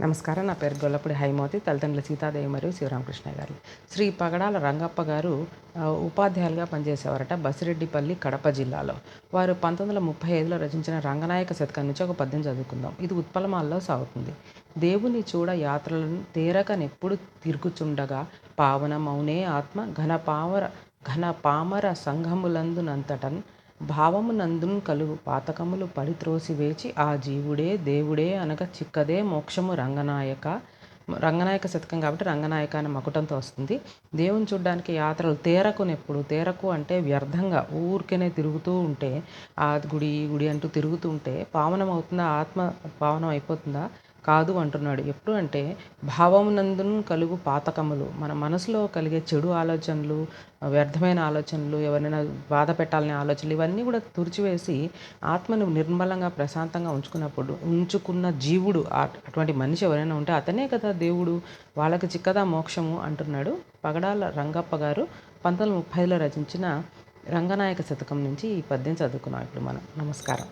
నమస్కారం. నా పేరు గొల్లపూడి హైమవతి. తల్లిదండ్రులు సీతాదేవి మరియు శివరామకృష్ణయ్య గారు. శ్రీ పగడాల రంగప్ప గారు ఉపాధ్యాయులుగా పనిచేసేవారట బసిరెడ్డిపల్లి, కడప జిల్లాలో. వారు 1935లో రచించిన రంగనాయక శతకం నుంచి ఒక పద్యం చదువుకుందాం. ఇది ఉత్పలమాలలో సాగుతుంది. దేవుని చూడ యాత్రలను తేరకనెప్పుడు తిరుగుచుండగా పావనమౌనే ఆత్మ ఘన పామర సంఘములందునంతటన్ భావమునందున్ కలుగు పాతకములు పడిత్రోసి వేచి ఆ జీవుడే దేవుడే అనగా చిక్కదే మోక్షము రంగనాయక శతకం కాబట్టి రంగనాయక అనే మకుటంతో వస్తుంది. దేవుని చూడ్డానికి యాత్రలు తేరకు అంటే వ్యర్థంగా ఊరికేనే తిరుగుతూ ఉంటే, ఆ గుడి ఈ గుడి అంటూ తిరుగుతూ ఉంటే పావనం అవుతుందా? ఆత్మ పావనం అయిపోతుందా? కాదు అంటున్నాడు. ఎప్పుడు అంటే భావమునందున్ కలుగు పాతకములు, మన మనసులో కలిగే చెడు ఆలోచనలు, వ్యర్థమైన ఆలోచనలు, ఎవరినైనా బాధ పెట్టాలనే ఆలోచనలు, ఇవన్నీ కూడా తుడిచివేసి ఆత్మను నిర్మలంగా ప్రశాంతంగా ఉంచుకున్న జీవుడు, అటువంటి మనిషి ఎవరైనా ఉంటే అతనే కదా దేవుడు, వాళ్ళకి చిక్కదా మోక్షము అంటున్నాడు పగడాల రంగప్ప గారు 1930లో రచించిన రంగనాయక శతకం నుంచి ఈ పద్యం చదువుకున్నాం ఇప్పుడు మనం. నమస్కారం.